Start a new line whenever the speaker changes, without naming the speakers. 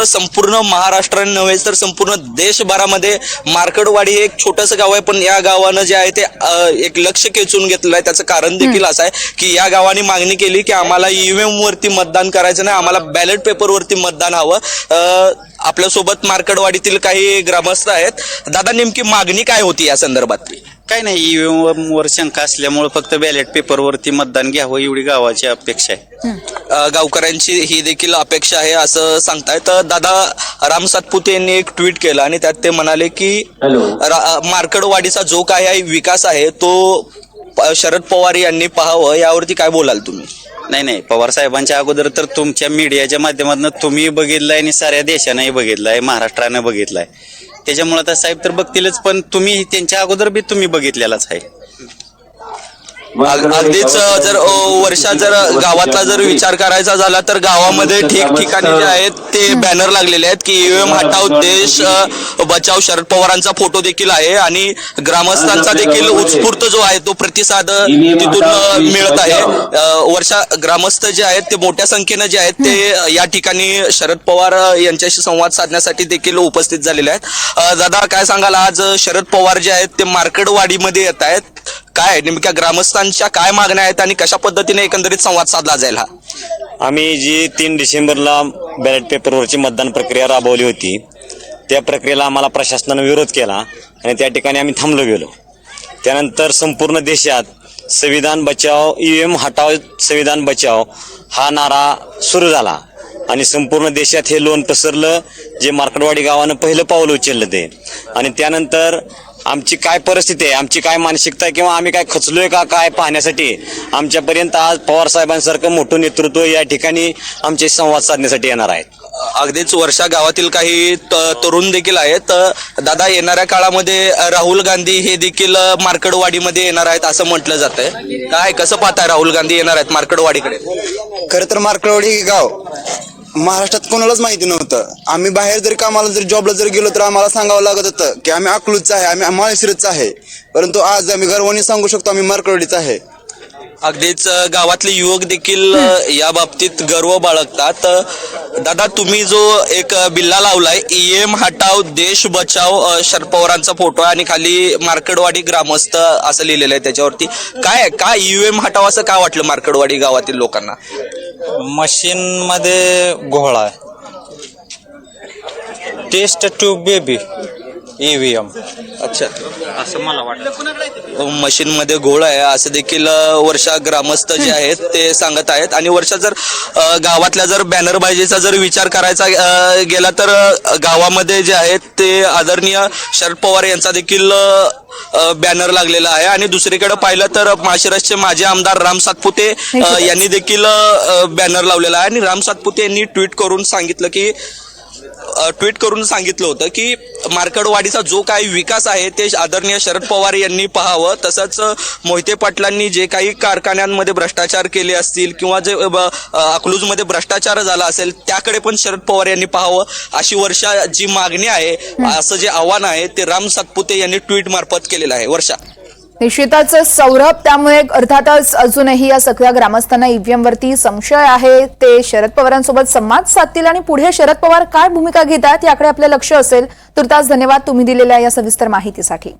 संपूर्ण महाराष्ट्राने नव्हे तर संपूर्ण देशभरामध्ये मार्कडवाडी हे एक छोटंसं गाव आहे, पण या गावानं जे आहे ते एक लक्ष खेचून घेतलेलं आहे. त्याचं कारण देखील असं आहे की या गावाने मागणी केली की आम्हाला ईव्हीएम वरती मतदान करायचं नाही, आम्हाला बॅलेट पेपरवरती मतदान हवं. आपल्यासोबत मार्कडवाडीतील काही ग्रामस्थ आहेत. दादा, नेमकी मागणी काय होती या संदर्भात?
काय नाही, ईव्हीएम वर शंका असल्यामुळे फक्त बॅलेट पेपरवरती मतदान घ्यावं एवढी गावाची अपेक्षा आहे.
गावकऱ्यांची ही देखील अपेक्षा आहे असं सांगतायत. दादा, राम सातपुते यांनी एक ट्विट केलं आणि त्यात ते म्हणाले की मार्कडवाडीचा जो काही विकास आहे तो शरद पवार यांनी पाहावं. यावरती काय बोलाल तुम्ही?
नाही, पवार साहेबांच्या अगोदर तर तुमच्या मीडियाच्या माध्यमातून तुम्ही बघितलंय आणि साऱ्या देशानेही बघितलंय, महाराष्ट्रानं बघितलंय. त्याच्यामुळे तर साहेब तर बघतीलच, पण तुम्ही त्यांच्या अगोदर बी तुम्ही बघितलेलाच आहे.
अगदीच. जर वर्षा जर गावातला जर विचार करायचा झाला तर गावामध्ये ठिकठिकाणी जे आहेत ते बॅनर लागलेले आहेत की ईव्हीएम हटाव देश बचाव. शरद पवारांचा फोटो देखील आहे आणि ग्रामस्थांचा देखील उत्स्फूर्त जो आहे तो प्रतिसाद तिथून मिळत आहे. वर्षा, ग्रामस्थ जे आहेत ते मोठ्या संख्येनं जे आहेत ते या ठिकाणी शरद पवार यांच्याशी संवाद साधण्यासाठी देखील उपस्थित झालेले आहेत. दादा, काय सांगाल, आज शरद पवार जे आहेत ते मार्कडवाडीमध्ये येत आहेत. काय नेमक्या ग्रामस्थांच्या काय मागण्या आहेत आणि कशा पद्धतीने एकंदरीत संवाद साधला जाईल? हा
आम्ही जी 3 डिसेंबरला बॅलेट पेपरवरची मतदान प्रक्रिया राबवली होती त्या प्रक्रियेला आम्हाला प्रशासनाने विरोध केला आणि त्या ठिकाणी आम्ही थांबलो गेलो. त्यानंतर संपूर्ण देशात संविधान बचाव, ईव्हीएम हटाव संविधान बचाव हा नारा सुरू झाला आणि संपूर्ण देशात हे लोन पसरलं, जे मार्कडवाडी गावानं पहिलं पाऊल उचललं ते. आणि त्यानंतर आमची काय परिस्थिती आहे, आमची काय मानसिकता आहे किंवा आम्ही काय खचलोय का काय पाहण्यासाठी आमच्यापर्यंत आज पवार साहेबांसारखं मोठं नेतृत्व या ठिकाणी आमचे संवाद साधण्यासाठी येणार आहेत.
अगदीच. वर्षा, गावातील काही तरुण देखील आहेत. दादा, येणाऱ्या काळामध्ये राहुल गांधी हे देखील मार्कडवाडीमध्ये येणार आहेत असं म्हटलं जात आहे. काय, कसं पाहताय राहुल गांधी येणार आहेत मार्कडवाडीकडे?
खरं तर मार्कडवाडी गाव महाराष्ट्रात कोणालाच माहिती नव्हतं. आम्ही बाहेर जरी कामाला जर जॉबला जर गेलो तर आम्हाला सांगावं लागत होतं की आम्ही अकलूजचा आहे, आम्ही माळशिरसचा आहे. परंतु आज आम्ही गर्वाने सांगू शकतो आम्ही मार्कडवाडीचा आहे.
अगदीच. गावातले युवक देखील या बाबतीत गर्व बाळगतात. दादा, तुम्ही जो एक बिल्ला लावलाय ईव्हीएम हटाव देश बचाव, शरद पवारांचा फोटो आणि खाली मार्कडवाडी ग्रामस्थ असं लिहिलेलं आहे त्याच्यावरती, काय ईव्हीएम हटाव असं का वाटलं मार्कडवाडी गावातील लोकांना?
मशीन मध्ये घोळ आहे. Test tube baby EVM.
अच्छा,
असं मला वाटतं.
मशीन मध्ये घोळ आहे असं देखील वर्षा ग्रामस्थ जे आहेत ते सांगत आहेत. आणि वर्षा, जर गावातल्या जर बॅनरबाजीचा जर विचार करायचा गेला तर गावामध्ये जे आहेत ते आदरणीय शरद पवार यांचा देखील बॅनर लागलेला आहे. आणि दुसरीकडे पाहिलं तर माळशिरसचे माजी आमदार राम सातपुते यांनी देखील बॅनर लावलेला आहे. आणि राम सातपुते यांनी ट्विट करून सांगितलं होतं की मार्कडवाडीचा जो काही विकास आहे ते आदरणीय शरद पवार यांनी पाहावं. तसंच मोहिते पाटलांनी जे काही कारखान्यांमध्ये भ्रष्टाचार केले असतील किंवा जे अकलूजमध्ये भ्रष्टाचार झाला असेल त्याकडे पण शरद पवार यांनी पाहावं, अशी वर्षा जी मागणी आहे, असं जे आव्हान आहे ते राम सातपुते यांनी ट्विट मार्फत केलेलं आहे. वर्षा,
निश्चितच सौरभ, त्यामुळे अर्थातच अजूनही या सगळ्या ग्रामस्थांना ईव्हीएम वरती संशय आहे. ते शरद पवारांसोबत संवाद साधतील आणि पुढे शरद पवार काय भूमिका घेतात याकडे आपलं लक्ष असेल. तुर्तास धन्यवाद तुम्ही दिलेल्या या सविस्तर माहितीसाठी.